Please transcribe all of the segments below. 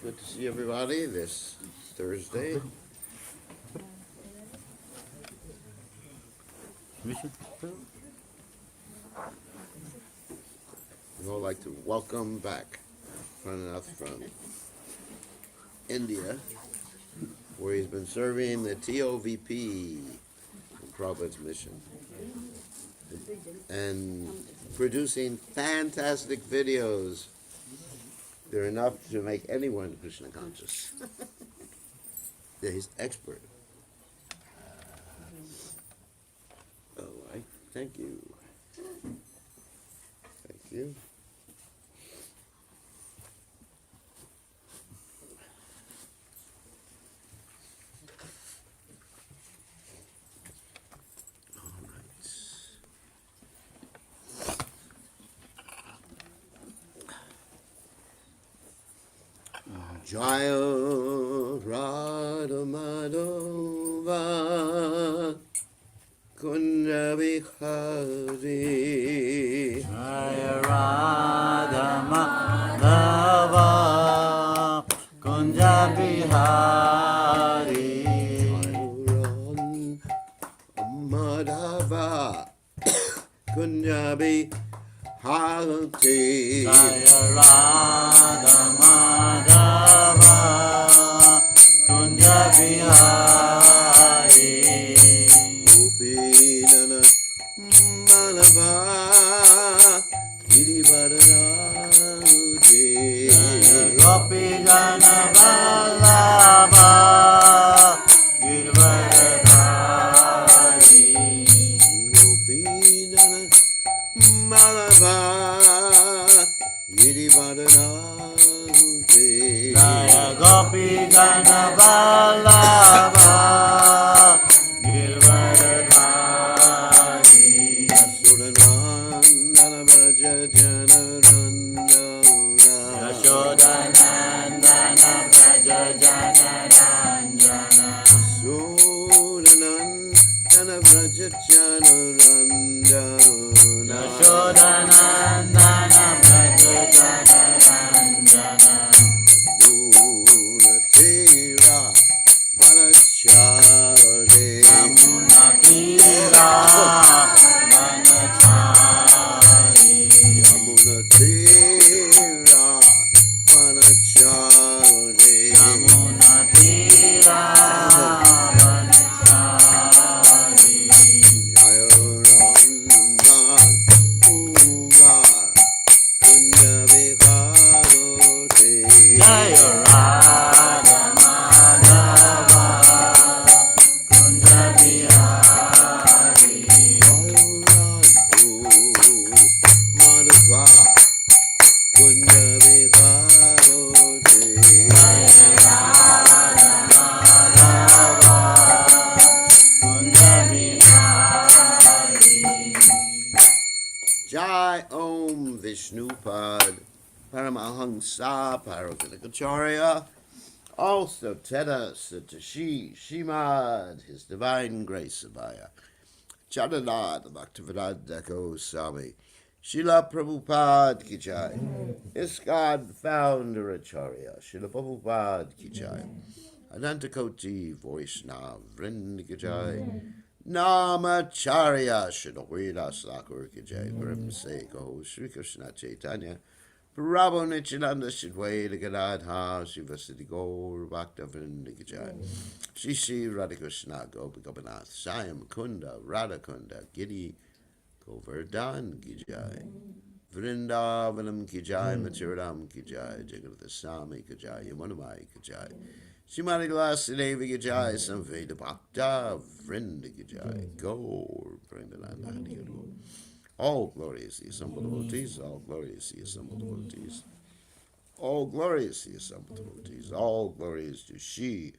Good to see everybody this Thursday. We'd all like to welcome back Pranath from India, where he's been serving the TOVP, Prabhupada's mission, and producing fantastic videos. They're enough to make anyone Krishna conscious. Yeah, he's expert. All right, thank you. Thank you. Jaya Radha Madhava Kunja Bihari Jaya Radha Madhava Kunja Bihari Madhava Kunja Bihari Jaya Radha Madhava Kunja Bihari Gopinana Malava Girivaradhaji Gopijana Vallabha Girivardhari Gopinana Malava Girivaradhaji Jaya Gopijana Vallabha Girivardhari Sudanandana Braja Janarandana Yashodanandana Braja Janaranjana Sudanandana Braja Janarandana Yashodanandana Braja Janaranjana Munatira Vanachare Yamunatira Vanachari Munatira Vanachare Yamunatira Vanachari Jaya Raman Uva Kunya Viharote Jaya Radha Madhava Kunja Bihari Madhava Kunya Viharote Jaya Radha Madhava Kunja Bihari Jai Om Vishnupad Paramahansa Paragadacharya, also Teda Satashi Shimad, His Divine Grace Abhaya, Chadanad Bhaktivedanta Goswami, Srila Prabhupada Ki Jai, ISKCON Founder Acharya, Srila Prabhupada Ki Jai, Anantakoti Vaishnava Vrind Ki Jai, Namacharya Srila Haridas Thakur Ki Jai, Vrimse Go Sri Krishna Chaitanya, Prabhu Nityananda Shidwaita Gadadha Shivasati Gaur Bhakta Vrinda Ki Jai, Shri Shri Radha-Krishna Gopinath Sayam Kunda Radha Kunda Giri Govardhan Ki Jai, Vrindavanam Ki Jai, Mathiradam Ki Jai, Jagatha Swami Ki Jai, Yamunamai Ki Jai, Srimati Glasidevi Ki Jai, Samveda Bhakta Vrinda Ki Jai, Gaur Vrindananda Hari Gaur. All glory is the assembled devotees, all glory is the assembled devotees, all glory is the assembled devotees, all glory is to Shri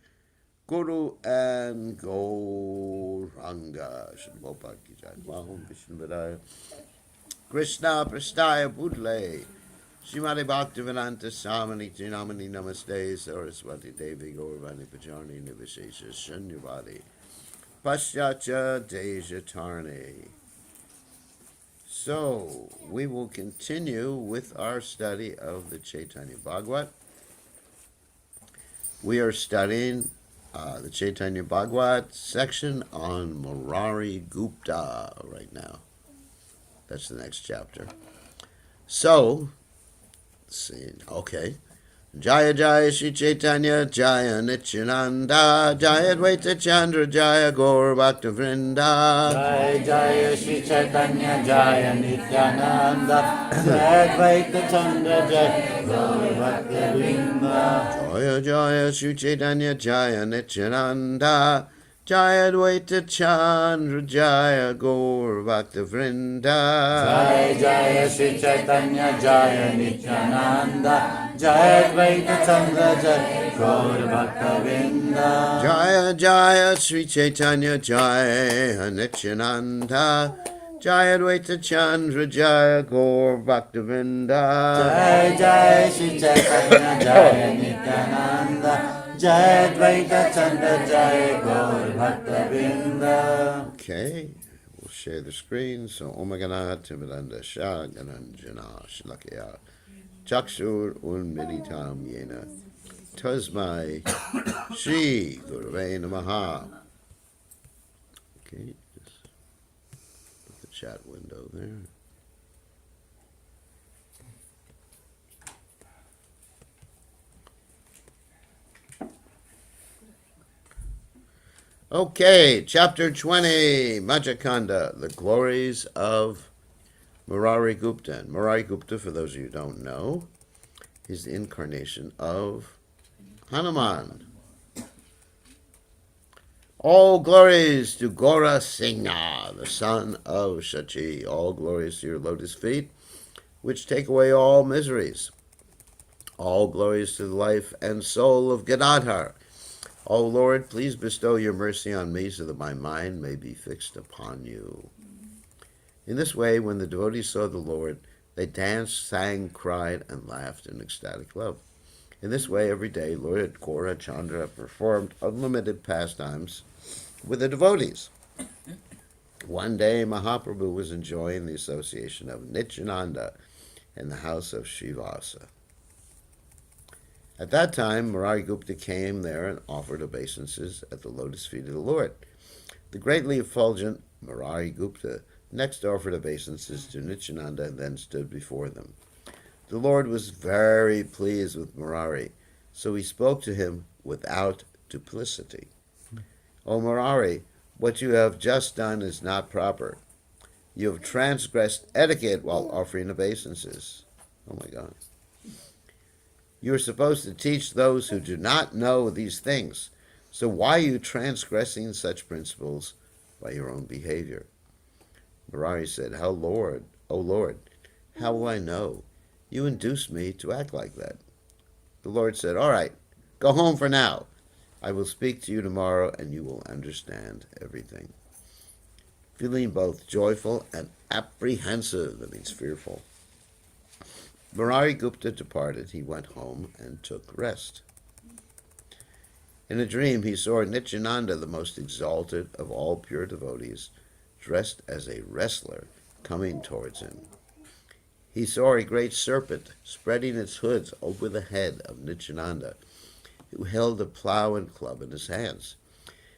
Guru and Gauranga. Shri Ki Jai, Maham Vishnu Vidaya, Krishna Prasthaya Budle, Srimati Bhaktivedanta Swami Namani Namaste, Saraswati Devi Gauravani Pacharni Nivishesha Shanyavadi, Paschatya Dejatarne. So, we will continue with our study of the Caitanya Bhagavat. We are studying the Caitanya Bhagavat section on Marari Gupta right now. That's the next chapter. So, let's see. Okay. Jaya Jaya Shri Chaitanya Jaya Nityananda Jaya Dvaita Chandra Jaya Gaur Bhakta Vrinda Jaya Jaya Shri Chaitanya Jaya Nityananda Jaya Dvaita Chandra Jaya Gaur Bhakta Vrinda Jaya Jaya Shri Chaitanya Jaya Nityananda Jaya Dvaita Chandra Jaya Gaur Bhakta Vrinda Jaya Jaya Shri Chaitanya Jaya Nityananda Jaya Dvaita Chandra Jaya Gaur Bhakta Vrinda Jaya Jaya Sri Chaitanya Jaya Nityananda Jaya Dvaita Chandra Jaya Gaur Bhaktavinda Jaya Jaya Shri Chaitanya Jaya Nityananda Jaya Dvaita Chandra Jaya Gaur Bhakta Vrinda. Okay, we'll share the screen. So Om Gana Timidanda Shah Gananjana Shlakya Chakshur Unmilitam Yena Tasmai Shri Gurave Namaha. Okay, just put the chat window there. Okay, chapter 20, Majakanda, the glories of Marari Gupta. And Marari Gupta, for those of you who don't know, is the incarnation of Hanuman. All glories to Gora Singha, the son of Shachi. All glories to your lotus feet, which take away all miseries. All glories to the life and soul of Gadadhar. O Lord, please bestow your mercy on me so that my mind may be fixed upon you. In this way, when the devotees saw the Lord, they danced, sang, cried, and laughed in ecstatic love. In this way, every day, Lord Gora Chandra performed unlimited pastimes with the devotees. One day, Mahaprabhu was enjoying the association of Nityananda in the house of Srivasa. At that time, Marari Gupta came there and offered obeisances at the lotus feet of the Lord. The greatly effulgent Marari Gupta next offered obeisances to Nityananda and then stood before them. The Lord was very pleased with Marari, so he spoke to him without duplicity. O Marari, what you have just done is not proper. You have transgressed etiquette while offering obeisances. Oh my God. You are supposed to teach those who do not know these things. So why are you transgressing such principles by your own behavior? Marari said, O Lord, how will I know? You induced me to act like that. The Lord said, all right, go home for now. I will speak to you tomorrow and you will understand everything. Feeling both joyful and apprehensive, that means fearful, Marari Gupta departed. He went home and took rest. In a dream, he saw Nityananda, the most exalted of all pure devotees, dressed as a wrestler, coming towards him. He saw a great serpent spreading its hoods over the head of Nityananda, who held a plow and club in his hands.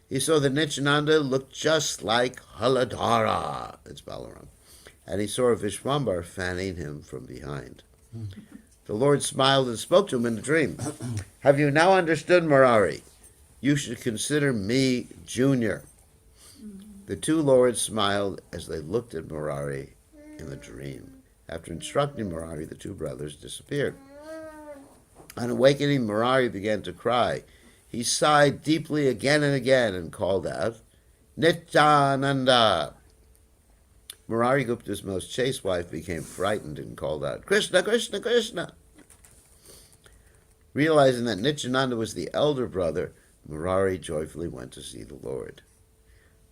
He saw that Nityananda looked just like Haladhara, it's Balaram, and he saw Vishwambar fanning him from behind. The Lord smiled and spoke to him in a dream. Have you now understood, Marari? You should consider me junior. The two lords smiled as they looked at Marari in the dream. After instructing Marari, the two brothers disappeared. On awakening, Marari began to cry. He sighed deeply again and again and called out, Nityananda! Marari Gupta's most chaste wife became frightened and called out, Krishna, Krishna, Krishna! Realizing that Nityananda was the elder brother, Marari joyfully went to see the Lord.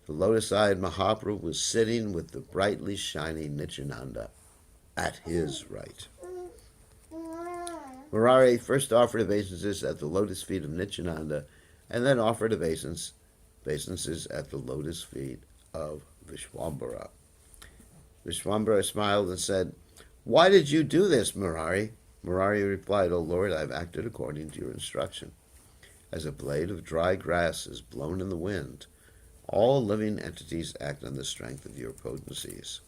The lotus-eyed Mahaprabhu was sitting with the brightly shining Nityananda at his right. Marari first offered obeisances at the lotus feet of Nityananda and then offered obeisances at the lotus feet of Vishwambara. Vishwambara smiled and said, Why did you do this, Marari? Marari replied, O Lord, I have acted according to your instruction. as a blade of dry grass is blown in the wind. All living entities act on the strength of your potencies.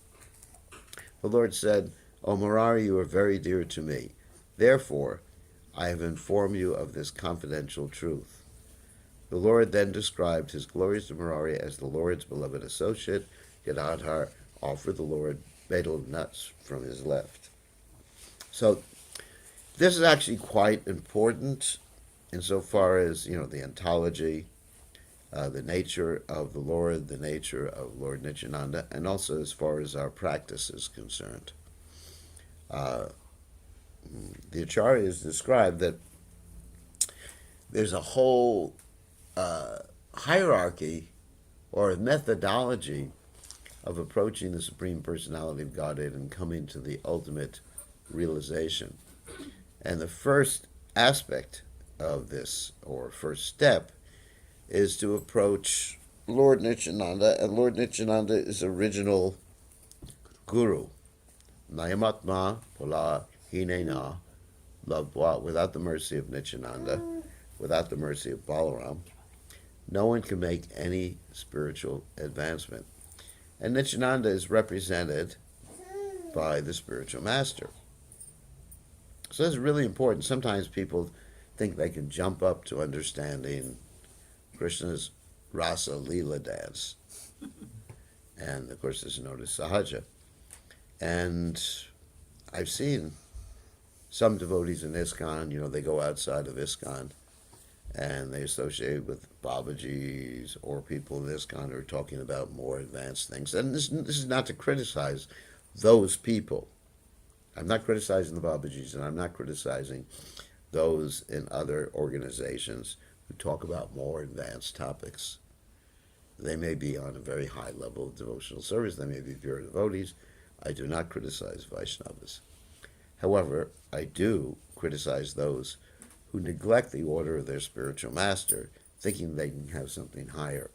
The Lord said, O Marari, you are very dear to me. Therefore, I have informed you of this confidential truth. The Lord then described his glories to Marari as the Lord's beloved associate. Gadadhar offered the Lord betel nuts from his left. So this is actually quite important insofar as, the ontology, the nature of the Lord, the nature of Lord Nityananda, and also as far as our practice is concerned. The Acharyas described that there's a whole hierarchy or methodology of approaching the Supreme Personality of Godhead and coming to the ultimate realization. And the first aspect of this, or first step, is to approach Lord Nityananda, and Lord Nityananda is original Guru. Nayamatma Pula Hinena Lavdwa, without the mercy of Nityananda, without the mercy of Balaram, no one can make any spiritual advancement. And Nityananda is represented by the spiritual master. So this is really important. Sometimes people think they can jump up to understanding Krishna's Rasa Leela dance. And of course this is known as Sahaja. And I've seen some devotees in ISKCON, they go outside of ISKCON and they associate with Babaji's or people in ISKCON who are talking about more advanced things. And this is not to criticize those people. I'm not criticizing the Babaji's, and I'm not criticizing those in other organizations who talk about more advanced topics. They may be on a very high level of devotional service. They may be pure devotees. I do not criticize Vaishnavas. However, I do criticize those who neglect the order of their spiritual master, thinking they can have something higher.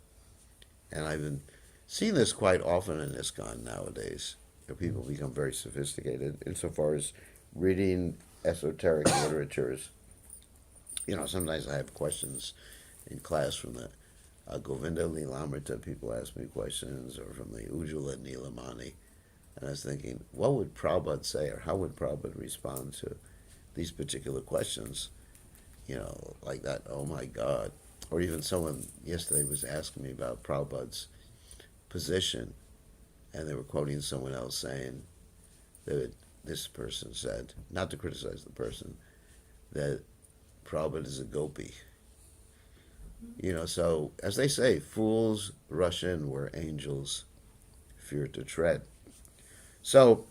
And I've been seeing this quite often in ISKCON nowadays. People become very sophisticated insofar as reading esoteric literatures. Sometimes I have questions in class from the Govinda Lilamrita. People ask me questions, or from the Ujjvala Nilamani. And I was thinking, what would Prabhupada say, or how would Prabhupada respond to these particular questions? Like that, oh my God. Or even someone yesterday was asking me about Prabhupada's position, and they were quoting someone else saying that this person said, not to criticize the person, that Prabhupada is a gopi. So, as they say, fools rush in where angels fear to tread. So,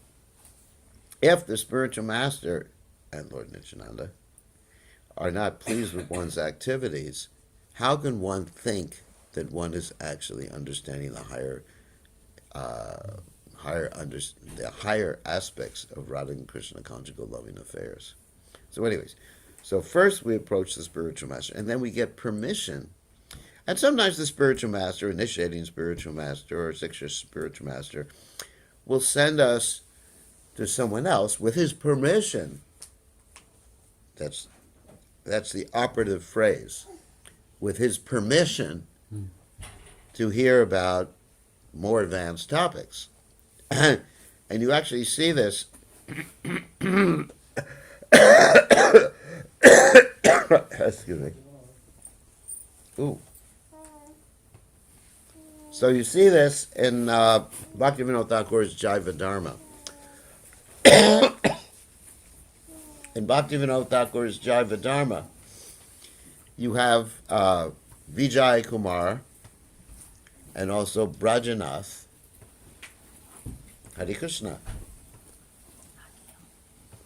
if the spiritual master and Lord Nityananda are not pleased with one's activities, how can one think that one is actually understanding the higher aspects of Radha and Krishna conjugal loving affairs? So anyways, first we approach the spiritual master, and then we get permission. And sometimes the spiritual master, initiating spiritual master or Siksha spiritual master, will send us to someone else with his permission. That's the operative phrase. With his permission to hear about more advanced topics. And you actually see this excuse me. Ooh. So you see this in Bhaktivinoda Thakur's Jaiva Dharma. In Bhaktivinoda Thakur's Jaiva Dharma, you have Vijay Kumar and also Brajanath. Hare Krishna.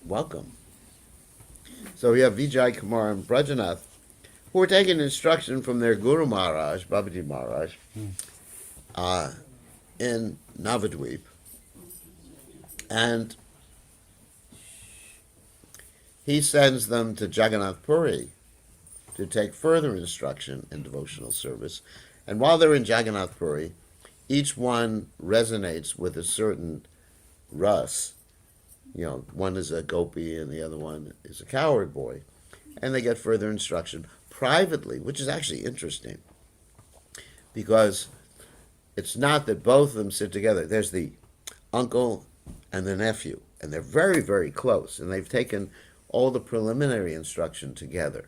Welcome. So we have Vijay Kumar and Brajanath, who are taking instruction from their Guru Maharaj, Babaji Maharaj, in Navadvip. And he sends them to Jagannath Puri to take further instruction in devotional service. And while they're in Jagannath Puri, each one resonates with a certain ras. One is a gopi and the other one is a cowherd boy. And they get further instruction. privately, which is actually interesting, because it's not that both of them sit together. There's the uncle and the nephew, and they're very, very close, and they've taken all the preliminary instruction together.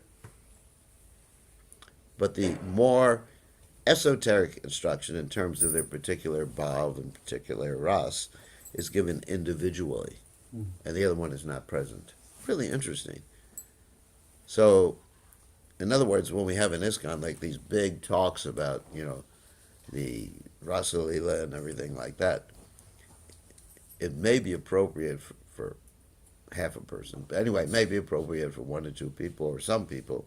But the more esoteric instruction in terms of their particular bhav and particular ras is given individually, and the other one is not present. Really interesting. So, in other words, when we have in ISKCON like these big talks about, the Rasa Lila and everything like that, it may be appropriate for half a person. But anyway, it may be appropriate for one or two people or some people,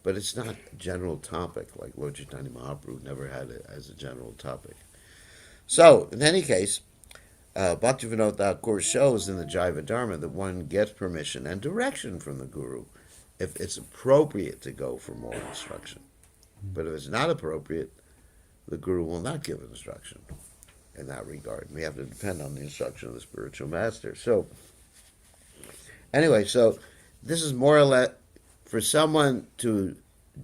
but it's not a general topic like Lord Chaitanya Mahaprabhu never had it as a general topic. So, in any case, Bhaktivinoda Thakur shows in the Jaiva Dharma that one gets permission and direction from the Guru if it's appropriate to go for more instruction. But if it's not appropriate, the Guru will not give instruction in that regard. We have to depend on the instruction of the spiritual master. So, anyway, so this is more or less, for someone to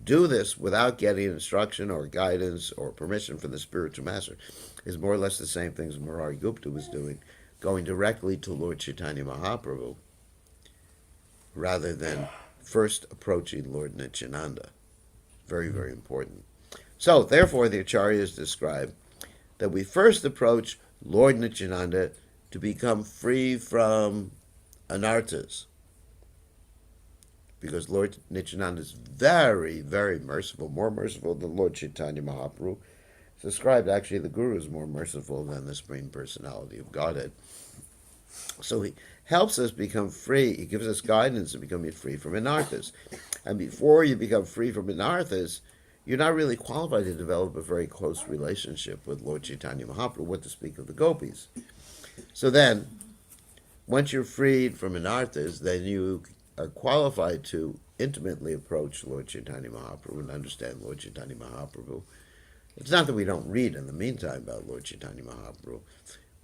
do this without getting instruction or guidance or permission from the spiritual master is more or less the same thing as Marari Gupta was doing, going directly to Lord Chaitanya Mahaprabhu rather than first approaching Lord Nityananda. Very, very important. So, therefore, the Acharyas describe that we first approach Lord Nityananda to become free from anarthas. Because Lord Nityananda is very, very merciful, more merciful than Lord Chaitanya Mahaprabhu. It's described, actually, the Guru is more merciful than the Supreme Personality of Godhead. So he helps us become free. He gives us guidance to become free from anarthas. And before you become free from anarthas, you're not really qualified to develop a very close relationship with Lord Chaitanya Mahaprabhu, what to speak of the gopis. So then, once you're freed from anarthas, then you are qualified to intimately approach Lord Chaitanya Mahaprabhu and understand Lord Chaitanya Mahaprabhu. It's not that we don't read in the meantime about Lord Chaitanya Mahaprabhu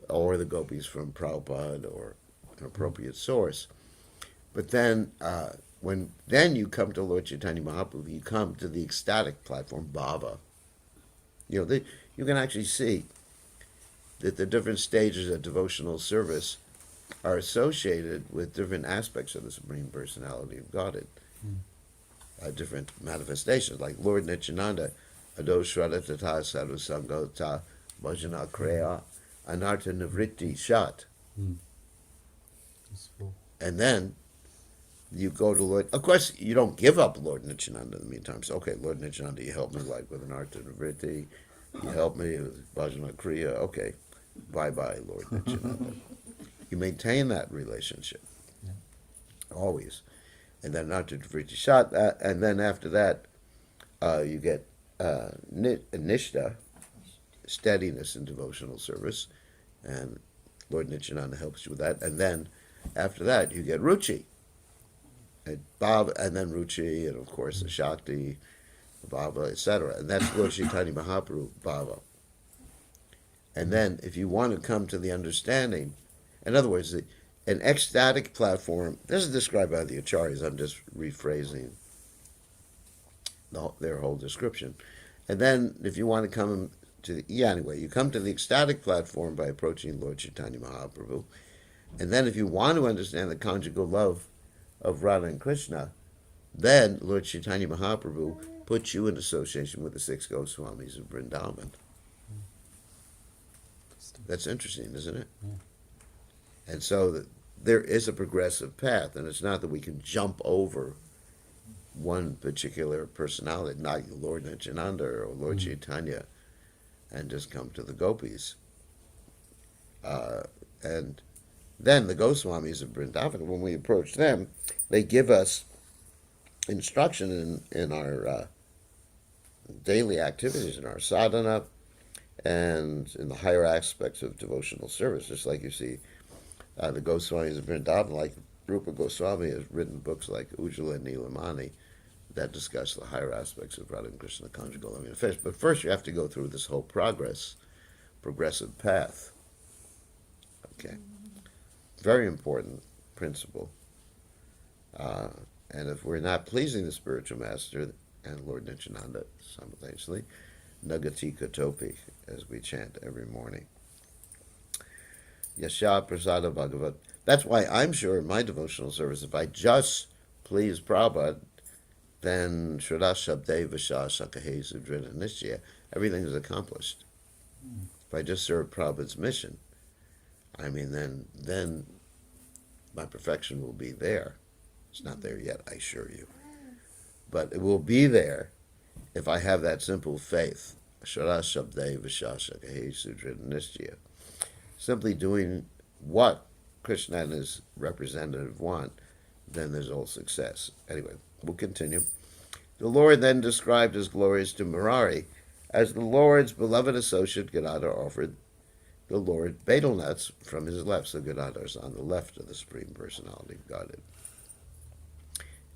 or the gopis from Prabhupada or an appropriate source. But then, when you come to Lord Chaitanya Mahaprabhu, you come to the ecstatic platform, bhava. You can actually see that the different stages of devotional service are associated with different aspects of the Supreme Personality of Godhead. Different manifestations, like Lord Nityananda, Ado Shraddha Tata Sadhu Sangha Bhajana Kriya Anartha Nivritti Shat. And then you go to Lord. Of course, you don't give up Lord Nityananda in the meantime. So, okay, Lord Nityananda, you help me like with Anartha Nivritti. You help me with Bhajana Kriya. Okay, bye-bye, Lord Nityananda. You maintain that relationship. Always. And then Anartha Nivritti Shat. And then after that, you get Nishta, steadiness in devotional service, and Lord Nityananda helps you with that. And then after that, you get Ruchi, and then Ruchi, and of course the Shakti, Bhava, etc. And that's Lord Chaitanya Mahaprabhu, Bhava. And then, if you want to come to the understanding, in other words, an ecstatic platform, this is described by the Acharyas, I'm just rephrasing their whole description. And then, if you want to come to you come to the ecstatic platform by approaching Lord Chaitanya Mahaprabhu. And then if you want to understand the conjugal love of Radha and Krishna, then Lord Chaitanya Mahaprabhu puts you in association with the 6 Goswamis of Vrindavan. That's interesting, isn't it? And so there is a progressive path, and it's not that we can jump over one particular personality, not Lord Nityananda or Lord Chaitanya, and just come to the gopis. And then the Goswamis of Vrindavan, when we approach them, they give us instruction in our daily activities, in our sadhana, and in the higher aspects of devotional service. Just like you see the Goswamis of Vrindavan, like Rupa Goswami has written books like Ujjvala and Nilamani that discuss the higher aspects of Radha and Krishna conjugal loving affairs. But first you have to go through this whole progressive path. Okay. Very important principle. And if we're not pleasing the spiritual master, and Lord Nityananda simultaneously. Nagati Katopi, as we chant every morning. Yasha Prasada Bhagavat. That's why I'm sure in my devotional service, if I just please Prabhupada, then Shraddha Shabde Vasha Sakahe Sudrina Nishya, everything is accomplished. If I just serve Prabhupada's mission, I mean, then my perfection will be there. It's not there yet, I assure you. But it will be there if I have that simple faith. Shara Shabde Vishasha Kahe Sudrina Nishya. Simply doing what Krishna and his representative want, then there's all success. Anyway, we'll continue. The Lord then described his glories to Marari as the Lord's beloved associate Gadadhar offered the Lord betel nuts from his left. So Gadadhar is on the left of the Supreme Personality of Godhead.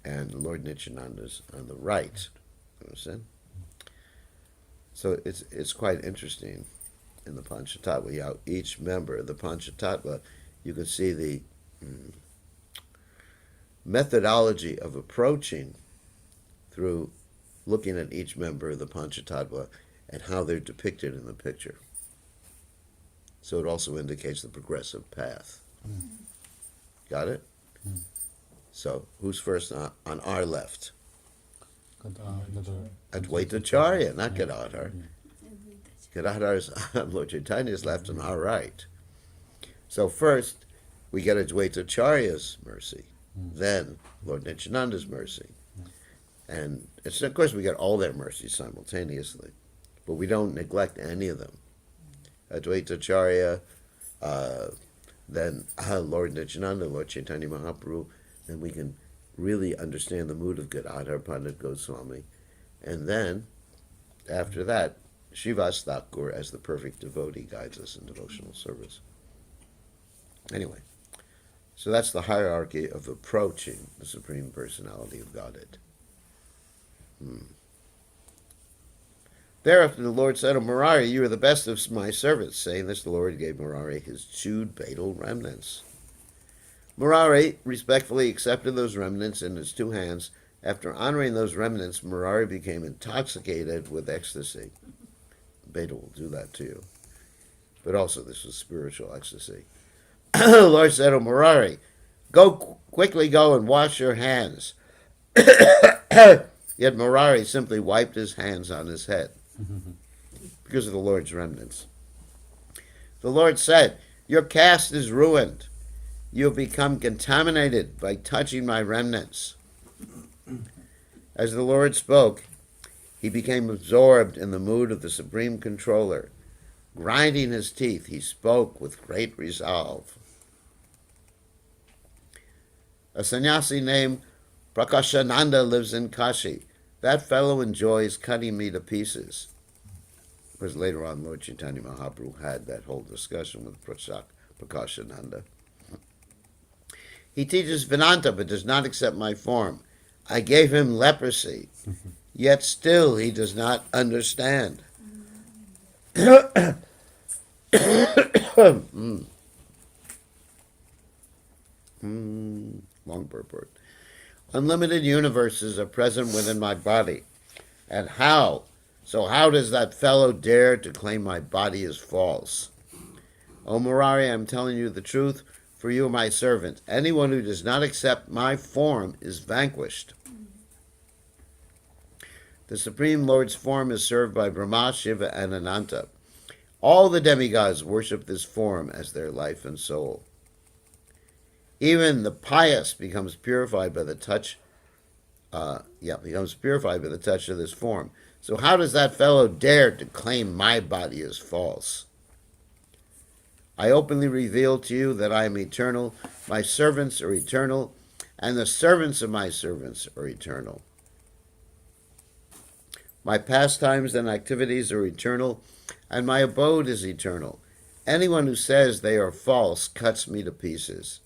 And Lord Nityananda is on the right. Understand? So it's quite interesting in the Panchatattva, how each member of the Panchatattva, you can see the methodology of approaching through looking at each member of the Panchatattva and how they're depicted in the picture. So it also indicates the progressive path. Got it? So who's first on our left? Advaitacharya, not Gadadhar. Gadadhar is on Lord Chaitanya's left and our right. So first, we get Advaitacharya's mercy, then Lord Nityananda's mercy. And it's, of course, we get all their mercies simultaneously, but we don't neglect any of them. Advaitacharya, then Lord Nityananda, Lord Chaitanya Mahaprabhu, then we can really understand the mood of Gadadhar Pandit Goswami. And then, after that, Srivas Thakur as the perfect devotee guides us in devotional service. Anyway, so that's the hierarchy of approaching the Supreme Personality of Godhead. Thereafter the Lord said, "O Marari, you are the best of my servants." Saying this, the Lord gave Marari his chewed betel remnants. Marari respectfully accepted those remnants in his two hands. After honoring those remnants, Marari became intoxicated with ecstasy. Betel will do that to you. But also this was spiritual ecstasy. The Lord said, "O Marari, quickly go and wash your hands." Yet Marari simply wiped his hands on his head because of the Lord's remnants. The Lord said, "Your caste is ruined. You have become contaminated by touching my remnants." As the Lord spoke, he became absorbed in the mood of the Supreme Controller. Grinding his teeth, he spoke with great resolve. A sannyasi named Prakashananda lives in Kashi. That fellow enjoys cutting me to pieces. Because later on, Lord Chaitanya Mahaprabhu had that whole discussion with Prakashananda. He teaches Vedanta but does not accept my form. I gave him leprosy, yet still he does not understand. Long purport. Unlimited universes are present within my body. And how? So how does that fellow dare to claim my body is false? O Marari, I'm telling you the truth, for you are my servant. Anyone who does not accept my form is vanquished. The Supreme Lord's form is served by Brahma, Shiva, and Ananta. All the demigods worship this form as their life and soul. Even the pious becomes purified by the touch. Of this form. So how does that fellow dare to claim my body is false? I openly reveal to you that I am eternal. My servants are eternal, and the servants of my servants are eternal. My pastimes and activities are eternal, and my abode is eternal. Anyone who says they are false cuts me to pieces.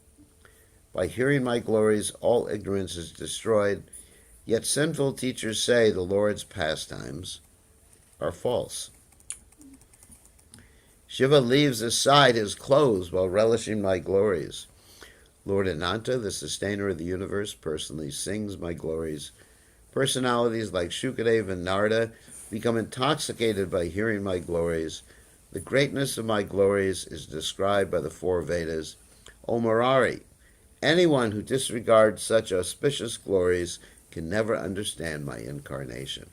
By hearing my glories, all ignorance is destroyed, yet sinful teachers say the Lord's pastimes are false. Shiva leaves aside his clothes while relishing my glories. Lord Ananta, the sustainer of the universe, personally sings my glories Personalities like Shukadeva and Narada become intoxicated by hearing my glories. The greatness of my glories is described by the four Vedas. O Marari, anyone who disregards such auspicious glories can never understand my incarnation.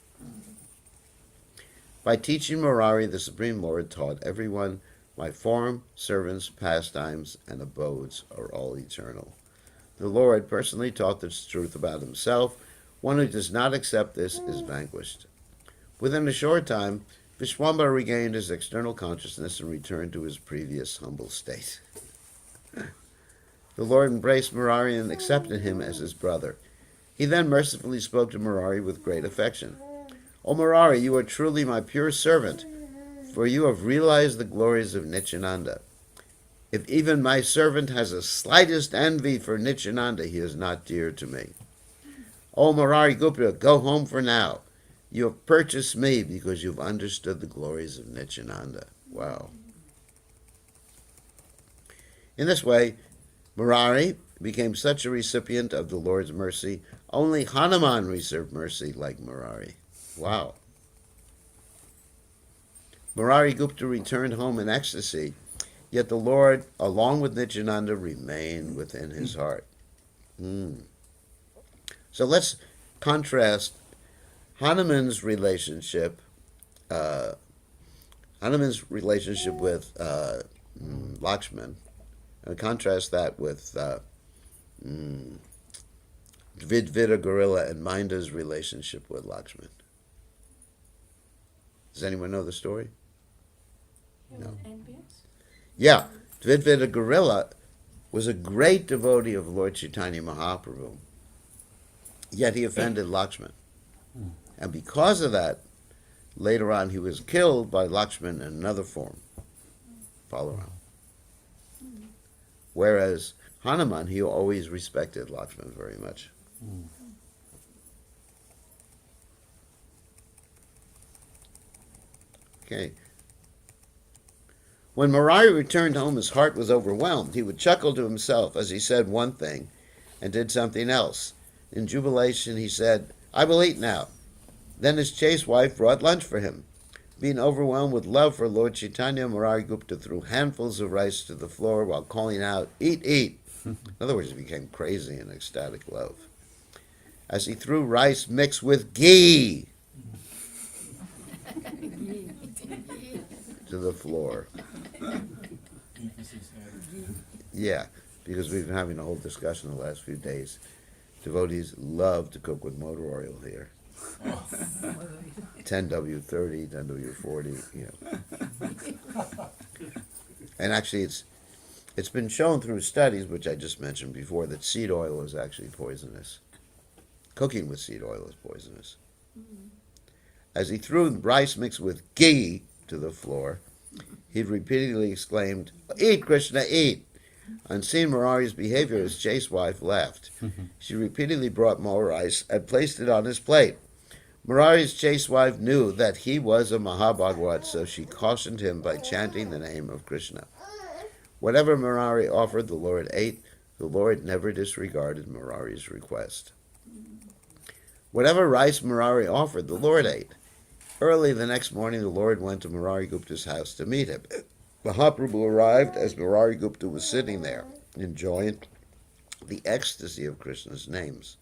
By teaching Marari, the Supreme Lord taught everyone, my form, servants, pastimes, and abodes are all eternal. The Lord personally taught this truth about himself. One who does not accept this is vanquished. Within a short time, Vishwambara regained his external consciousness and returned to his previous humble state. The Lord embraced Marari and accepted him as his brother. He then mercifully spoke to Marari with great affection. O Marari, you are truly my pure servant, for you have realized the glories of Nityananda. If even my servant has the slightest envy for Nityananda, he is not dear to me. O Marari Gupta, go home for now. You have purchased me because you've understood the glories of Nityananda. Wow. In this way, Marari became such a recipient of the Lord's mercy. Only Hanuman received mercy like Marari. Wow. Marari Gupta returned home in ecstasy, yet the Lord, along with Nityananda, remained within his heart. So let's contrast Hanuman's relationship with Lakshman, and contrast that with Vidvita Gorilla and Minda's relationship with Lakshman. Does anyone know the story? No. Yeah, Vidvita Gorilla was a great devotee of Lord Chaitanya Mahaprabhu, yet he offended Lakshman. And because of that, later on he was killed by Lakshman in another form, Balaram. Whereas Hanuman, he always respected Lakshman very much. Okay. When Marari returned home, his heart was overwhelmed. He would chuckle to himself as he said one thing and did something else. In jubilation, he said, I will eat now. Then his chaste wife brought lunch for him. Being overwhelmed with love for Lord Chaitanya, Marari Gupta threw handfuls of rice to the floor while calling out, eat, eat. In other words, he became crazy in ecstatic love. As he threw rice mixed with ghee to the floor. Yeah, because we've been having a whole discussion the last few days. Devotees love to cook with motor oil here. 10W30, 10W40, you know. And actually it's been shown through studies, which I just mentioned before, that seed oil is actually poisonous. Cooking with seed oil is poisonous. As he threw rice mixed with ghee to the floor, he repeatedly exclaimed, eat, Krishna, eat. On seeing Marari's behavior, his chaste wife laughed. She repeatedly brought more rice and placed it on his plate. Marari's chaste wife knew that he was a Mahabhagavat, so she cautioned him by chanting the name of Krishna. Whatever Marari offered, the Lord ate. The Lord never disregarded Marari's request. Whatever rice Marari offered, the Lord ate. Early the next morning, the Lord went to Marari Gupta's house to meet him. Mahaprabhu arrived as Marari Gupta was sitting there, enjoying the ecstasy of Krishna's names.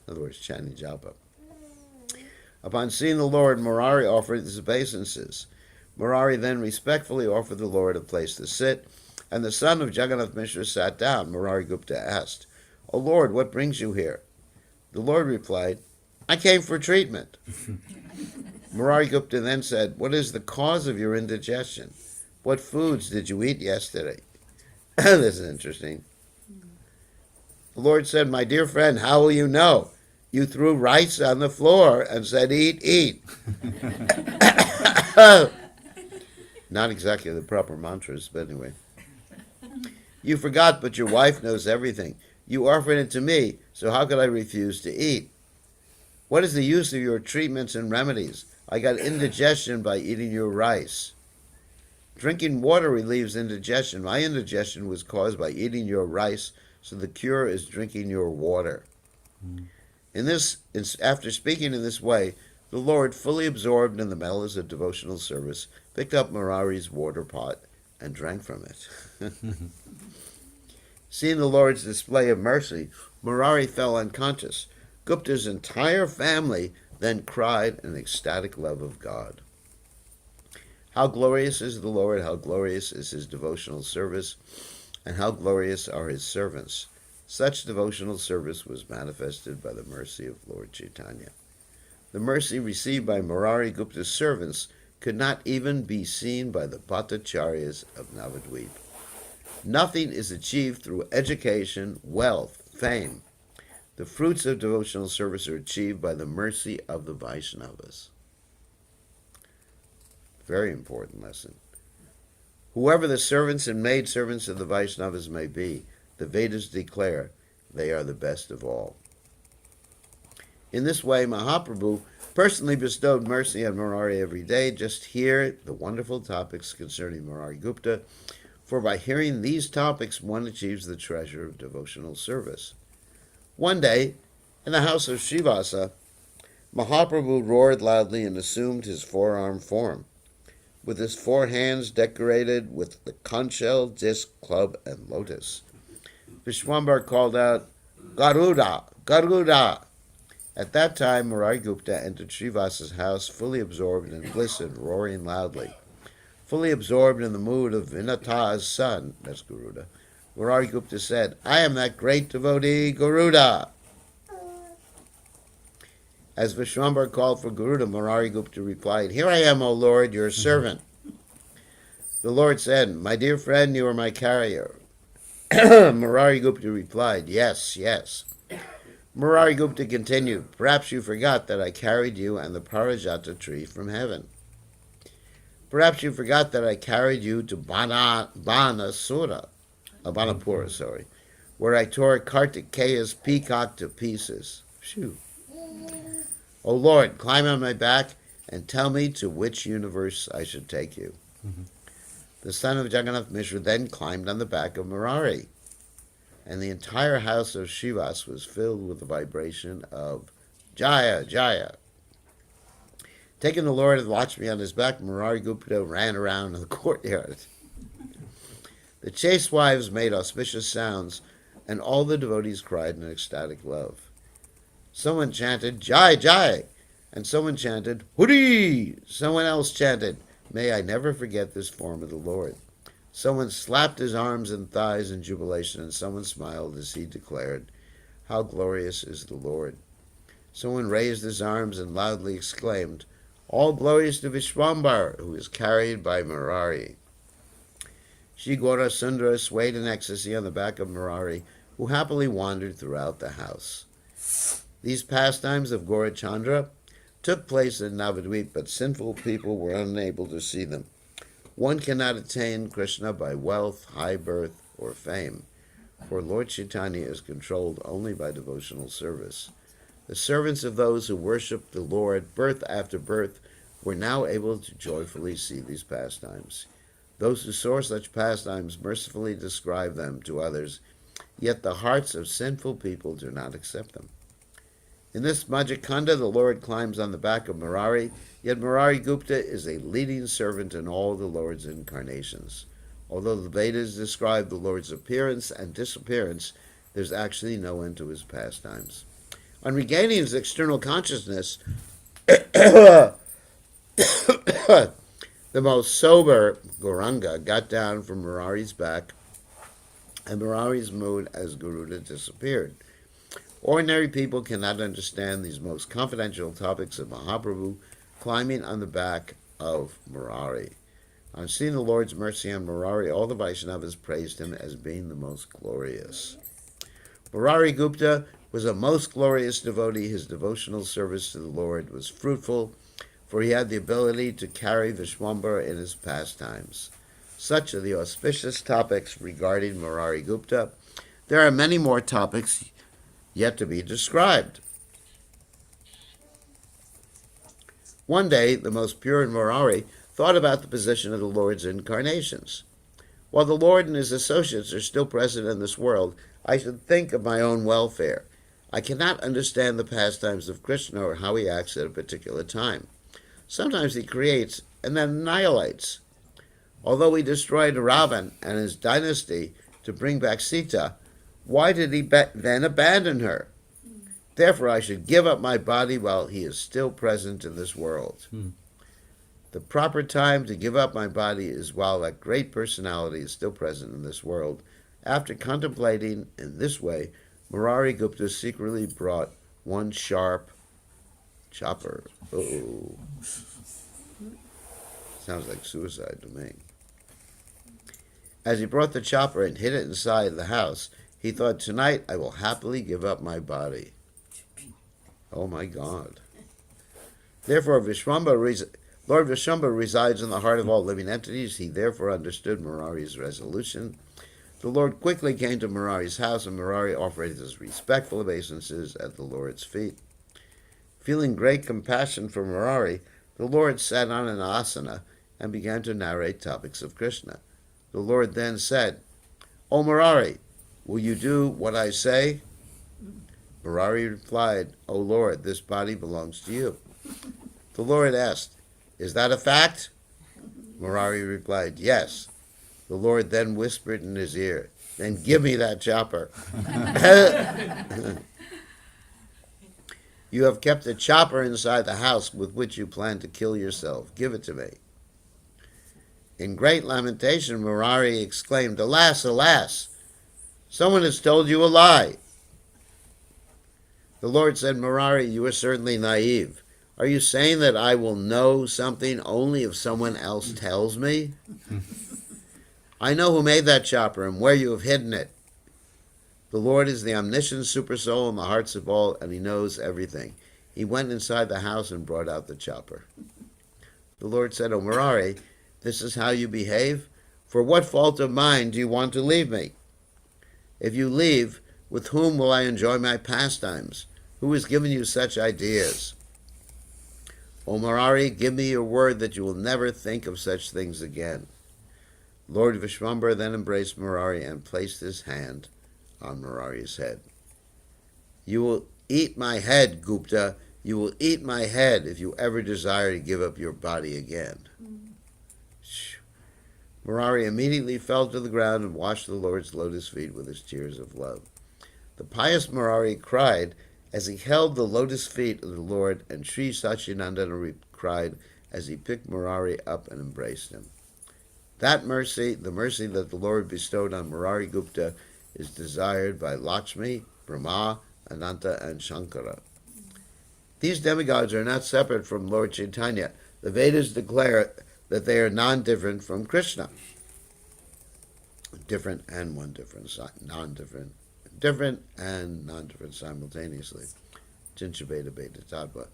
In other words, chanting japa. Upon seeing the Lord, Marari offered his obeisances. Marari then respectfully offered the Lord a place to sit, and the son of Jagannath Mishra sat down. Marari Gupta asked, O Lord, what brings you here? The Lord replied, I came for treatment. Marari Gupta then said, what is the cause of your indigestion? What foods did you eat yesterday? This is interesting. The Lord said, my dear friend, how will you know? You threw rice on the floor and said, eat, eat. Not exactly the proper mantras, but anyway. You forgot, but your wife knows everything. You offered it to me, so how could I refuse to eat? What is the use of your treatments and remedies? I got indigestion by eating your rice. Drinking water relieves indigestion. My indigestion was caused by eating your rice, so the cure is drinking your water. After speaking in this way, the Lord, fully absorbed in the mellows of devotional service, picked up Marari's water pot and drank from it. Seeing the Lord's display of mercy, Marari fell unconscious. Gupta's entire family then cried in ecstatic love of God. How glorious is the Lord, how glorious is his devotional service, and how glorious are his servants. Such devotional service was manifested by the mercy of Lord Chaitanya. The mercy received by Marari Gupta's servants could not even be seen by the Bhattacharyas of Navadvip. Nothing is achieved through education, wealth, fame. The fruits of devotional service are achieved by the mercy of the vaishnavas. Very important lesson. Whoever the servants and maidservants of the vaishnavas may be, the Vedas declare they are the best of all. In this way, Mahaprabhu personally bestowed mercy on Marari every day. Just hear the wonderful topics concerning Marari Gupta, for by hearing these topics, one achieves the treasure of devotional service. One day, in the house of Srivasa, Mahaprabhu roared loudly and assumed his four-armed form, with his four hands decorated with the conch shell, disc, club, and lotus. Vishwambar called out, "Garuda! Garuda!" At that time, Marari Gupta entered Srivasa's house, fully absorbed in bliss and roaring loudly. Fully absorbed in the mood of Vinata's son, that's Garuda, Marari Gupta said, "I am that great devotee, Garuda." As Vishwambar called for Garuda, Marari Gupta replied, "Here I am, O Lord, your servant." The Lord said, "My dear friend, you are my carrier." Marari Gupta replied, "Yes, yes." Marari Gupta continued, "Perhaps you forgot that I carried you and the Parijata tree from heaven. Perhaps you forgot that I carried you to Banapura, where I tore Kartikeya's peacock to pieces. Phew. O Lord, climb on my back and tell me to which universe I should take you." The son of Jagannath Mishra then climbed on the back of Marari, and the entire house of Srivas was filled with the vibration of Jaya, Jaya. Taking the Lord and Lakshmi on his back, Marari Gupta ran around in the courtyard. The chaste wives made auspicious sounds, and all the devotees cried in ecstatic love. Someone chanted, "Jai, Jai," and someone chanted, "Hurri!" Someone else chanted, "May I never forget this form of the Lord." Someone slapped his arms and thighs in jubilation, and someone smiled as he declared, "How glorious is the Lord." Someone raised his arms and loudly exclaimed, "All glories to Vishwambar, who is carried by Marari." Shri Gaura Sundara swayed in ecstasy on the back of Marari, who happily wandered throughout the house. These pastimes of Gaurachandra took place in Navadvip, but sinful people were unable to see them. One cannot attain Krishna by wealth, high birth, or fame, for Lord Chaitanya is controlled only by devotional service. The servants of those who worship the Lord birth after birth were now able to joyfully see these pastimes. Those who saw such pastimes mercifully describe them to others, yet the hearts of sinful people do not accept them. In this Majikanda, the Lord climbs on the back of Marari, yet Marari Gupta is a leading servant in all the Lord's incarnations. Although the Vedas describe the Lord's appearance and disappearance, there's actually no end to his pastimes. On regaining his external consciousness, the most sober Gauranga got down from Marari's back, and Marari's mood as Garuda disappeared. Ordinary people cannot understand these most confidential topics of Mahaprabhu climbing on the back of Marari. On seeing the Lord's mercy on Marari, all the Vaishnavas praised him as being the most glorious. Marari Gupta was a most glorious devotee. His devotional service to the Lord was fruitful, for he had the ability to carry Vishwambar in his pastimes. Such are the auspicious topics regarding Marari Gupta. There are many more topics yet to be described. One day, the most pure in Marari thought about the position of the Lord's incarnations. While the Lord and his associates are still present in this world, I should think of my own welfare. I cannot understand the pastimes of Krishna or how he acts at a particular time. Sometimes he creates and then annihilates. Although he destroyed Ravan and his dynasty to bring back Sita, why did he then abandon her? Therefore, I should give up my body while he is still present in this world. The proper time to give up my body is while that great personality is still present in this world. After contemplating in this way, Marari Gupta secretly brought one sharp chopper. Uh-oh. Sounds like suicide to me. As he brought the chopper and hid it inside the house, he thought, tonight I will happily give up my body. Oh my God. Therefore, Lord Vishwambara resides in the heart of all living entities. He therefore understood Marari's resolution. The Lord quickly came to Marari's house, and Marari offered his respectful obeisances at the Lord's feet. Feeling great compassion for Marari, the Lord sat on an asana and began to narrate topics of Krishna. The Lord then said, O Marari, will you do what I say? Marari replied, O Lord, this body belongs to you. The Lord asked, is that a fact? Marari replied, yes. The Lord then whispered in his ear, then give me that chopper. You have kept a chopper inside the house with which you plan to kill yourself. Give it to me. In great lamentation, Marari exclaimed, alas, alas, someone has told you a lie. The Lord said, Marari, you are certainly naive. Are you saying that I will know something only if someone else tells me? I know who made that chopper and where you have hidden it. The Lord is the omniscient supersoul in the hearts of all, and he knows everything. He went inside the house and brought out the chopper. The Lord said, O Marari, this is how you behave? For what fault of mine do you want to leave me? If you leave, with whom will I enjoy my pastimes? Who has given you such ideas? O Marari, give me your word that you will never think of such things again. Lord Vishwambara then embraced Marari and placed his hand on Marari's head. You will eat my head, Gupta. You will eat my head if you ever desire to give up your body again. Marari immediately fell to the ground and washed the Lord's lotus feet with his tears of love. The pious Marari cried as he held the lotus feet of the Lord, and Sri Satchidananda cried as he picked Marari up and embraced him. That mercy, the mercy that the Lord bestowed on Marari Gupta, is desired by Lakshmi, Brahma, Ananta, and Shankara. These demigods are not separate from Lord Chaitanya. The Vedas declare that they are non-different from Krishna. Different and one different, non-different. Different and non-different simultaneously. Chincha Beta Tattva.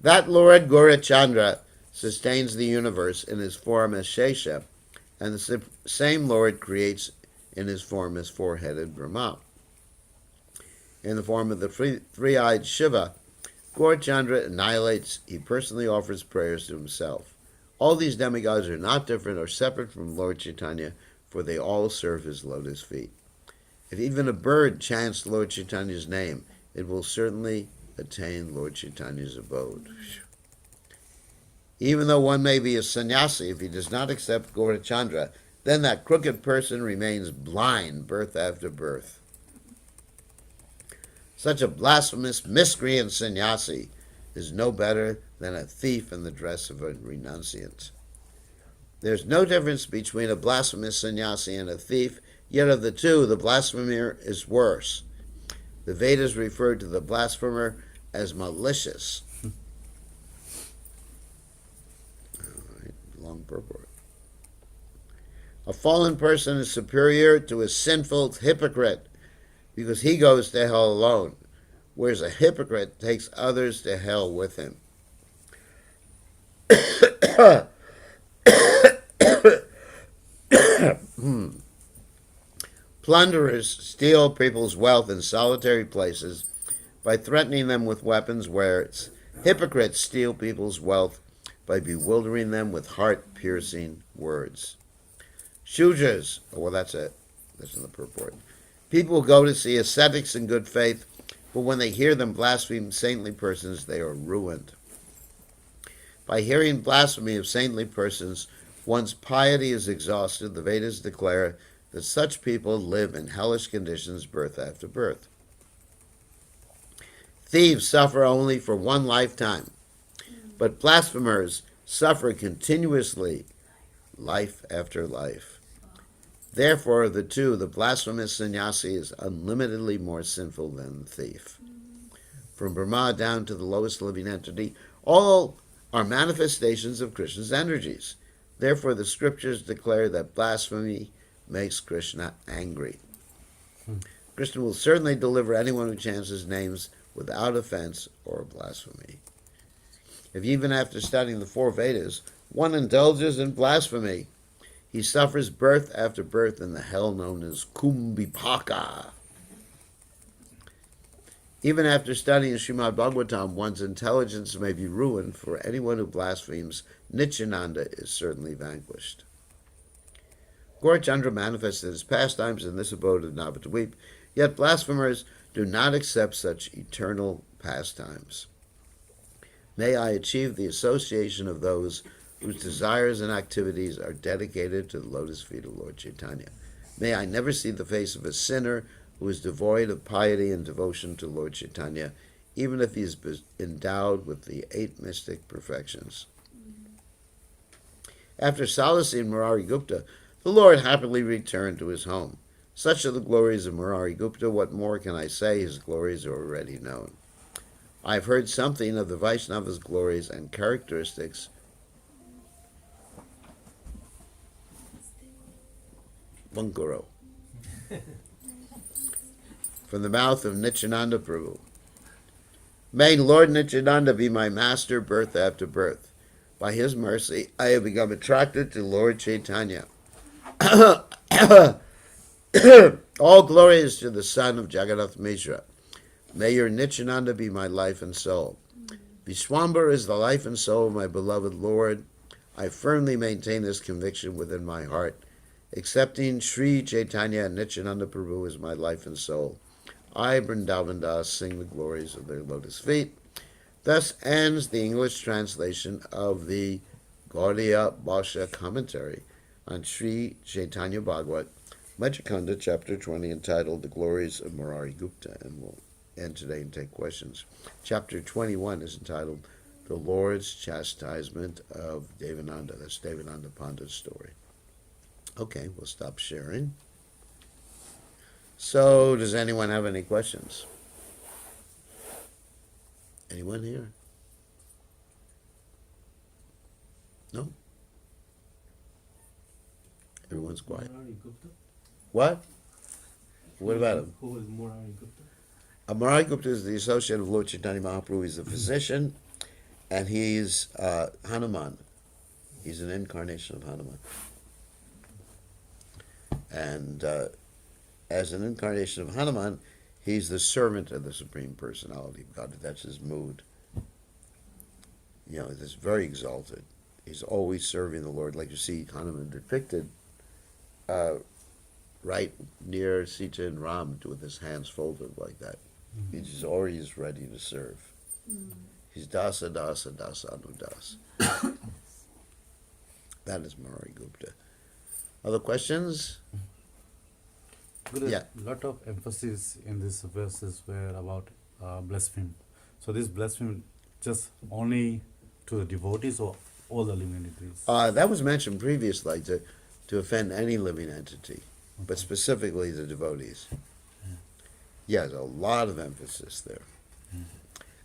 That Lord Gaurachandra sustains the universe in his form as Shesha, and the same Lord creates in his form as four-headed Brahma. In the form of the three-eyed Shiva, Gaurachandra annihilates, he personally offers prayers to himself. All these demigods are not different or separate from Lord Chaitanya, for they all serve his lotus feet. If even a bird chants Lord Chaitanya's name, it will certainly attain Lord Chaitanya's abode. Even though one may be a sannyasi, if he does not accept Gaurachandra, then that crooked person remains blind birth after birth. Such a blasphemous, miscreant sannyasi is no better than a thief in the dress of a renunciant. There's no difference between a blasphemous sannyasi and a thief, yet of the two, the blasphemer is worse. The Vedas refer to the blasphemer as malicious. Long purport. A fallen person is superior to a sinful hypocrite because he goes to hell alone, whereas a hypocrite takes others to hell with him. Plunderers steal people's wealth in solitary places by threatening them with weapons, whereas hypocrites steal people's wealth by bewildering them with heart-piercing words. Shudras, oh, well, that's it. That's in the purport. People go to see ascetics in good faith, but when they hear them blaspheme saintly persons, they are ruined. By hearing blasphemy of saintly persons, one's piety is exhausted. The Vedas declare that such people live in hellish conditions birth after birth. Thieves suffer only for one lifetime, but blasphemers suffer continuously, life after life. Therefore, of the two, the blasphemous sannyasi is unlimitedly more sinful than the thief. From Brahma down to the lowest living entity, all are manifestations of Krishna's energies. Therefore, the scriptures declare that blasphemy makes Krishna angry. Krishna will certainly deliver anyone who chants his names without offense or blasphemy. If even after studying the four Vedas, one indulges in blasphemy, he suffers birth after birth in the hell known as Kumbhipaka. Even after studying Srimad Bhagavatam, one's intelligence may be ruined, for anyone who blasphemes Nityananda is certainly vanquished. Gaurachandra manifested his pastimes in this abode of Navadvip, yet blasphemers do not accept such eternal pastimes. May I achieve the association of those whose desires and activities are dedicated to the lotus feet of Lord Chaitanya. May I never see the face of a sinner who is devoid of piety and devotion to Lord Chaitanya, even if he is endowed with the 8 mystic perfections. After solacing Marari Gupta, the Lord happily returned to his home. Such are the glories of Marari Gupta. What more can I say? His glories are already known. I have heard something of the Vaishnavas' glories and characteristics Bunkaro from the mouth of Nityananda Prabhu. May Lord Nityananda be my master birth after birth. By his mercy, I have become attracted to Lord Chaitanya. All glory is to the son of Jagannath Mishra. May your Nityananda be my life and soul. Vishwambara is the life and soul of my beloved Lord. I firmly maintain this conviction within my heart. Accepting Sri Chaitanya and Nityananda Prabhu as my life and soul, I, Vrindavan Das, sing the glories of their lotus feet. Thus ends the English translation of the Gaudiya Bhasha commentary on Sri Caitanya Bhagavat, Madhya chapter 20, entitled The Glories of Marari Gupta, and we'll end today and take questions. Chapter 21 is entitled The Lord's Chastisement of Devananda. That's Devananda Pandit's story. Okay, we'll stop sharing. So, does anyone have any questions? Anyone here? No? Everyone's quiet. Marari Gupta? What? What about him? Who is Marari Gupta? Marari Gupta is the associate of Lord Chaitanya Mahaprabhu. He's a physician, and he's Hanuman. He's an incarnation of Hanuman. And as an incarnation of Hanuman, he's the servant of the Supreme Personality of God. That's his mood. You know, he's very exalted. He's always serving the Lord, like you see Hanuman depicted right near Sita and Ram with his hands folded like that. Mm-hmm. He's always ready to serve. Mm-hmm. He's dasa dasa dasa anudas. That is Marari Gupta. Other questions? There is Yeah. a lot of emphasis in these verses were about blasphemy. So this blasphemy just only to the devotees or all the living entities? That was mentioned previously, to offend any living entity, but specifically the devotees. Yeah, there's a lot of emphasis there.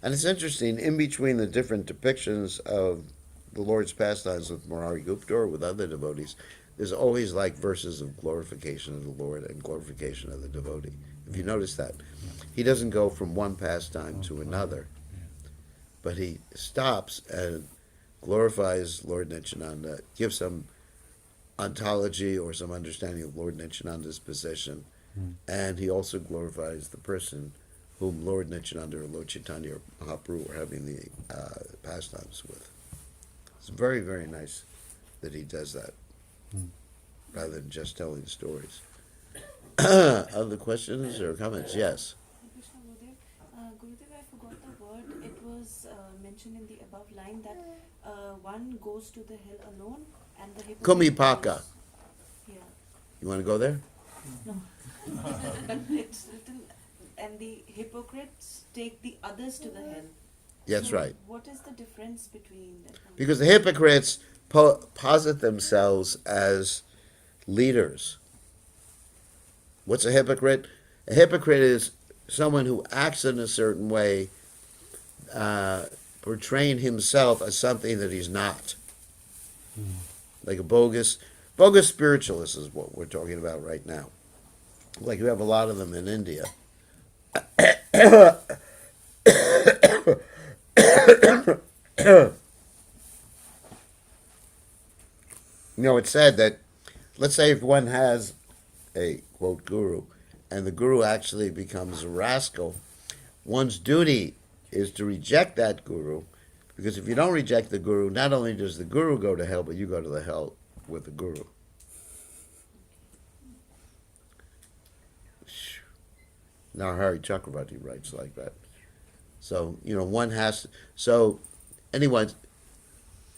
And it's interesting, in between the different depictions of the Lord's pastimes with Marari Gupta or with other devotees, there's always like verses of glorification of the Lord and glorification of the devotee. If you notice that, he doesn't go from one pastime to another, but he stops and glorifies Lord Nityananda, gives some ontology or some understanding of Lord Nityananda's position, and he also glorifies the person whom Lord Nityananda or Lord Chaitanya or Mahaprabhu are having the pastimes with. It's very, very nice that he does that, rather than just telling stories. Other questions or comments? Yes. Krishna Gurudev. Gurudev, I forgot the word. It was mentioned in the above line that one goes to the hell alone and the hypocrite Kumipaka. goes- Yeah. You want to go there? No. But it's written, and the hypocrites take the others to the hell. That's So right. What is the difference between that? Because the hypocrites posit themselves as leaders. What's a hypocrite? A hypocrite is someone who acts in a certain way, portraying himself as something that he's not. Like a bogus spiritualist is what we're talking about right now. Like you have a lot of them in India. It's said that, let's say if one has a, quote, guru, and the guru actually becomes a rascal, one's duty is to reject that guru, because if you don't reject the guru, not only does the guru go to hell, but you go to the hell with the guru. Now Hari Chakravarti writes like that. So, one has to, so anyone,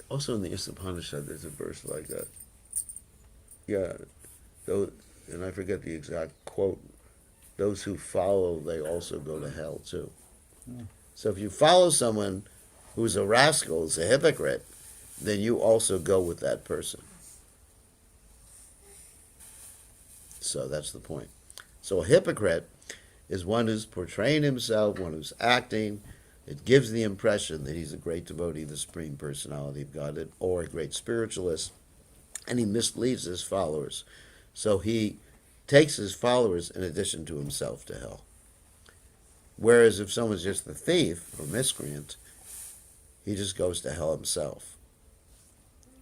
also in the Upanishad there's a verse like that. Yeah, and I forget the exact quote, those who follow, they also go to hell too. So if you follow someone who's a rascal, is a hypocrite, then you also go with that person. So that's the point. So a hypocrite is one who's portraying himself, one who's acting. It gives the impression that he's a great devotee of the Supreme Personality of Godhead or a great spiritualist, and he misleads his followers. So he takes his followers in addition to himself to hell. Whereas if someone's just a thief or miscreant, he just goes to hell himself.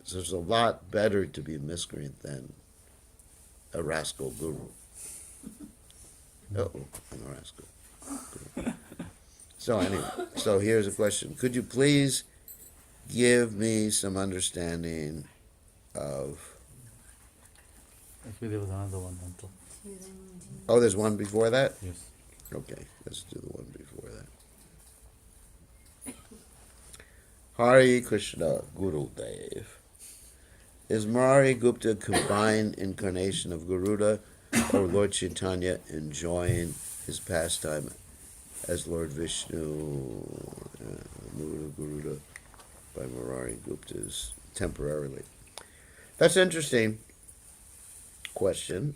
So it's a lot better to be a miscreant than a rascal guru. I'm a rascal. Guru. So anyway, so here's a question. Could you please give me some understanding of... Actually, there was another one on top. Oh, there's one before that? Yes. Okay, let's do the one before that. Hare Krishna, Guru Dev. Is Marari Gupta combined incarnation of Garuda, or Lord Chaitanya enjoying his pastime as Lord Vishnu, Garuda by Marari Gupta's temporarily? That's an interesting question.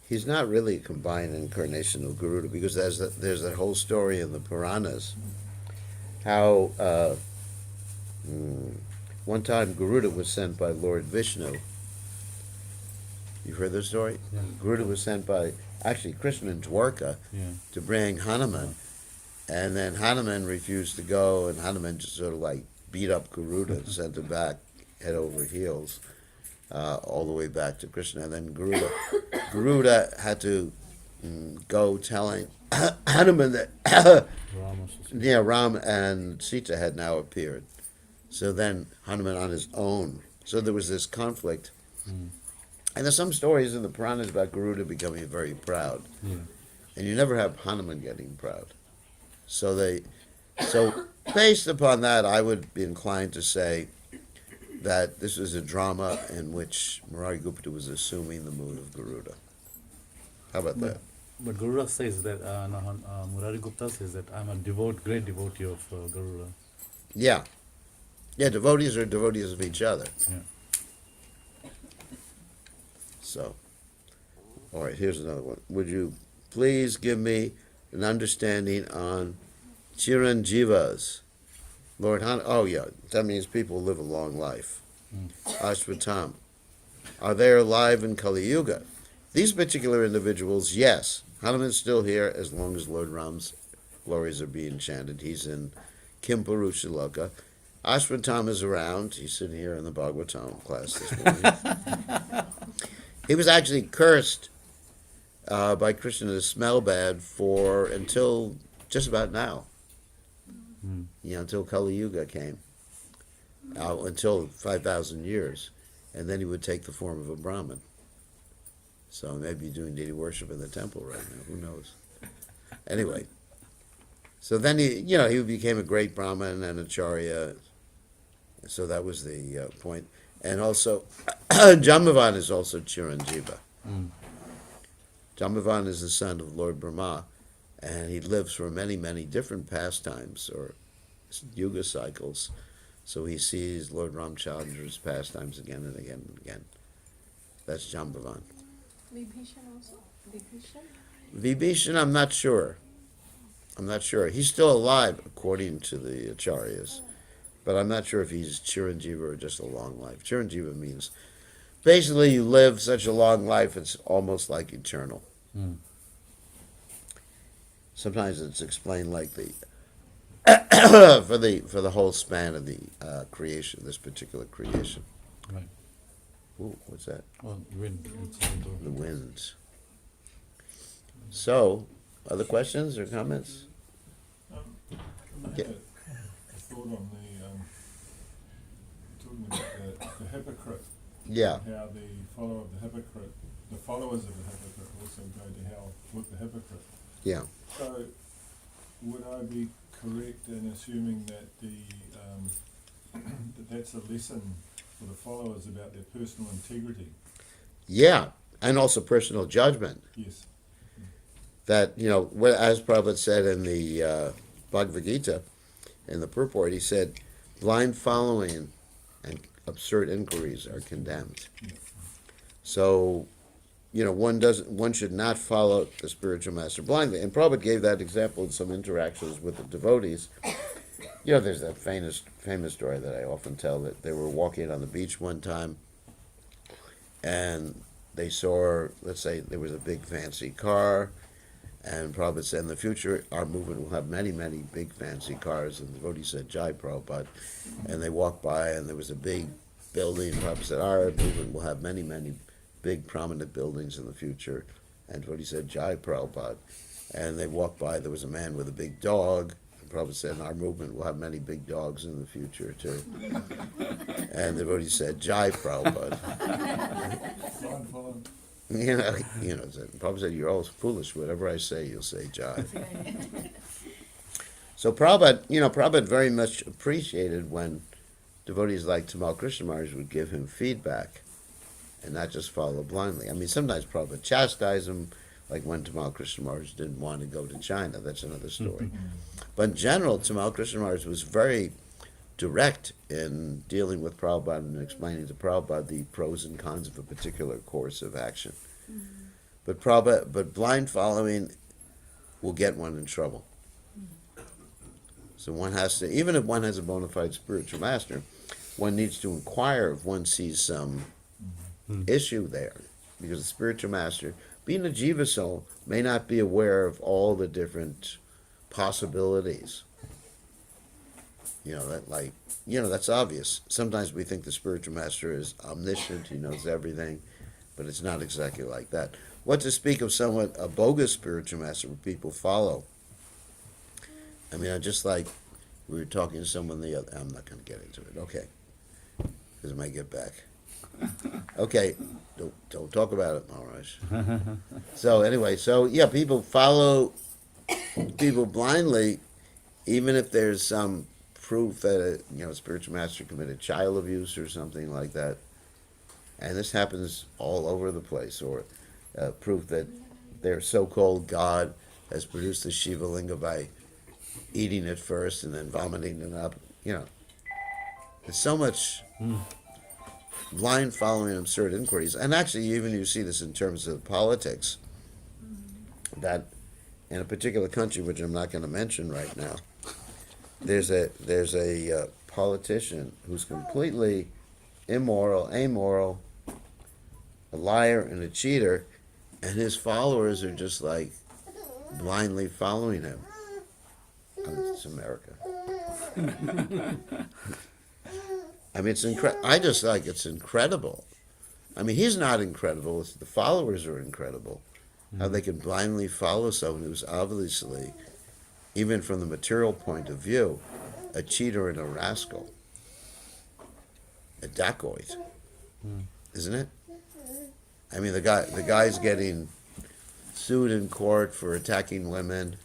He's not really a combined incarnation of Garuda, because there's that whole story in the Puranas how one time Garuda was sent by Lord Vishnu. You've heard this story? Yeah. Garuda was sent by, actually, Krishna in Dwarka to bring Hanuman. And then Hanuman refused to go, and Hanuman just sort of like beat up Garuda and sent him back head over heels all the way back to Krishna. And then Garuda had to go telling Hanuman that Ram and Sita had now appeared. So then Hanuman on his own. So there was this conflict. And there's some stories in the Puranas about Garuda becoming very proud. And you never have Hanuman getting proud. So based upon that, I would be inclined to say that this was a drama in which Marari Gupta was assuming the mood of Garuda. How about that? But Garuda says that, Marari Gupta says that I'm a great devotee of Garuda. Yeah. Yeah, devotees are devotees of each other. Yeah. So, all right, here's another one. Would you please give me an understanding on Chiranjivas? Lord oh yeah, that means people live a long life. Ashvatam. Are they alive in Kali Yuga? These particular individuals, yes. Hanuman's still here as long as Lord Ram's glories are being chanted. He's in Kimpurusha Loka. Ashvatam is around. He's sitting here in the Bhagavatam class this morning. He was actually cursed by Krishna to smell bad until just about now. Until Kali Yuga came. Until 5,000 years. And then he would take the form of a Brahmin. So maybe you're doing deity worship in the temple right now. Who knows? Anyway, so then he became a great Brahmin and Acharya. So that was the point. And also, Jambavan is also Chiranjiva. Jambavan is the son of Lord Brahma, and he lives for many, many different pastimes or yuga cycles. So he sees Lord Ramchandra's pastimes again and again and again. That's Jambavan. Vibhishan also? Vibhishan? Vibhishan, I'm not sure. He's still alive, according to the Acharyas. But I'm not sure if he's Chiranjiva or just a long life. Chiranjiva means basically you live such a long life, it's almost like eternal. Sometimes it's explained like the for the whole span of the creation, this particular creation. Right. Ooh, what's that? Well, wind. The winds. So, other questions or comments? I had a thought on talking about the hypocrite. Yeah. How the followers of the hypocrite also go to hell with the hypocrite. Yeah. So, would I be correct in assuming that that's a lesson for the followers about their personal integrity? Yeah, and also personal judgment. Yes. That, as Prabhupada said in the Bhagavad Gita, in the purport, he said, blind following and absurd inquiries are condemned. Yeah. So, one should not follow the spiritual master blindly. And Prabhupada gave that example in some interactions with the devotees. There's that famous story that I often tell, that they were walking on the beach one time, and they saw, let's say, there was a big fancy car, and Prabhupada said, in the future, our movement will have many, many big fancy cars. And the devotee said, Jai Prabhupada. And they walked by, and there was a big building. Prabhupada said, our movement will have many, many big prominent buildings in the future. And the devotee said, Jai Prabhupada. And they walked by, there was a man with a big dog. And Prabhupada said, our movement will have many big dogs in the future, too. And the devotee said, Jai Prabhupada. Blind following. Prabhupada said, you're all foolish. Whatever I say, you'll say Jai. So Prabhupada very much appreciated when devotees like Tamal Krishna Maharaj would give him feedback and not just follow blindly. I mean, sometimes Prabhupada chastised him, like when Tamal Krishna Maharaj didn't want to go to China. That's another story. But in general, Tamal Krishna Maharaj was very direct in dealing with Prabhupada and explaining to Prabhupada the pros and cons of a particular course of action. But blind following will get one in trouble. So one has to, even if one has a bona fide spiritual master, one needs to inquire if one sees some issue there. Because the spiritual master, being a jiva soul, may not be aware of all the different possibilities. That's obvious. Sometimes we think the spiritual master is omniscient, he knows everything, but it's not exactly like that. What to speak of somewhat a bogus spiritual master where people follow? I mean, just like we were talking to someone the other, I'm not going to get into it, okay, because it might get back. Okay, don't talk about it, Maharaj. So anyway, people follow people blindly, even if there's some proof that a spiritual master committed child abuse or something like that. And this happens all over the place, or proof that their so-called God has produced the Shiva Linga by eating it first and then vomiting it up. There's so much blind following, absurd inquiries. And actually, even you see this in terms of politics, that in a particular country, which I'm not going to mention right now, there's a politician who's completely immoral, amoral, a liar and a cheater, and his followers are just like blindly following him. It's America. I mean, it's incredible. I mean, he's not incredible. It's the followers are incredible. How they can blindly follow someone who's obviously, even from the material point of view, a cheater and a rascal, a dacoit, isn't it? I mean, the guy's getting sued in court for attacking women,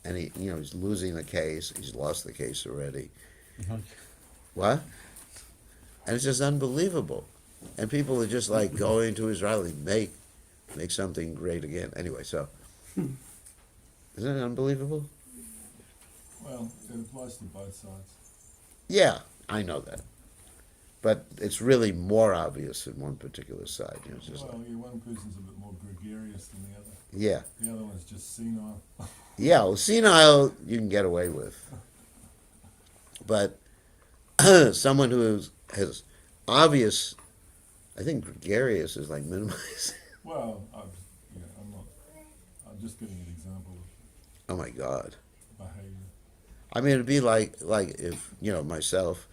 and he's losing the case. He's lost the case already. What? And it's just unbelievable. And people are just like going to Israel, make something great again. Anyway, so isn't it unbelievable? Well, it applies to both sides. Yeah, I know that. But it's really more obvious in one particular side. It's just Well, one person's a bit more gregarious than the other. yeah. The other one's just senile. Yeah, well, senile you can get away with. But someone who has obvious, I think gregarious is like minimizing. Well, I'm just giving an example Oh my God. of behavior. I mean, it'd be like if, myself,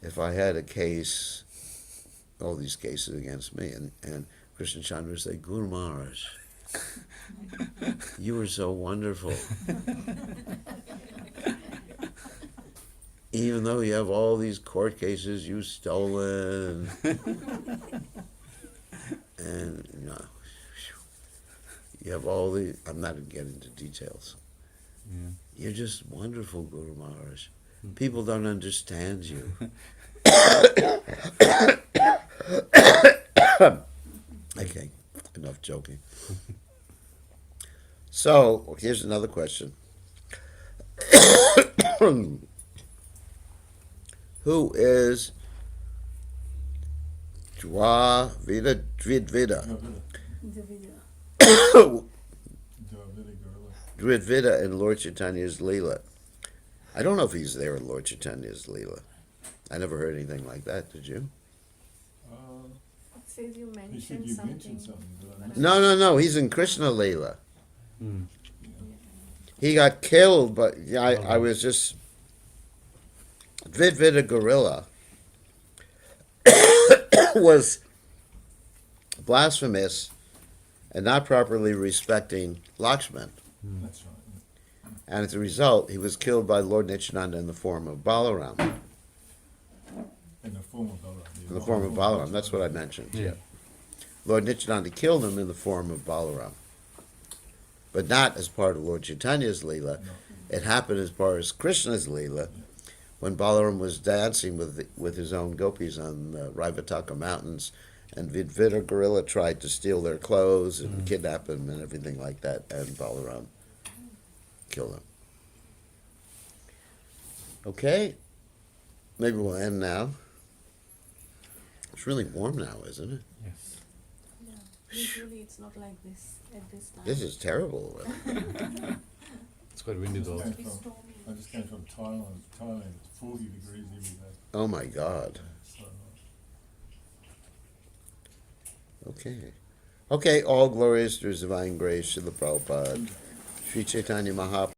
if I had a case, all these cases against me, and Krishna Chandra would say, Guru Maharaj, you were so wonderful. Even though you have all these court cases you've stolen, and you have all the, I'm not going to get into details. Yeah. You're just wonderful, Guru Maharaj. People don't understand you. Okay, enough joking. So, here's another question. Who is Dvida? Dvida in Lord Chaitanya's Leela. I don't know if he's there in Lord Chaitanya's Leela. I never heard anything like that, did you? It says you He said mentioned you something. mentioned something, but I missed No, he's in Krishna Leela. Mm. He got killed, but I was just... Dvida Gorilla was blasphemous and not properly respecting Lakshman. That's right. And as a result, he was killed by Lord Nityananda in the form of Balaram. In the form of Balaram. In the form of Balaram, that's what I mentioned. Yeah. Lord Nityananda killed him in the form of Balaram. But not as part of Lord Chaitanya's Leela. No. It happened as part of Krishna's Leela, when Balaram was dancing with his own gopis on the Raivataka mountains, and Vidvita Gorilla tried to steal their clothes and kidnap him and everything like that, and Balaram killed him. Okay, maybe we'll end now. It's really warm now, isn't it? Yes. Yeah. Usually it's not like this at this time. This is terrible. It's quite windy though. I just came from Thailand. Thailand, it's 40 degrees every day. Oh my God. So, Okay, all glories to His divine grace, Srila Prabhupada, Sri Chaitanya Mahaprabhu.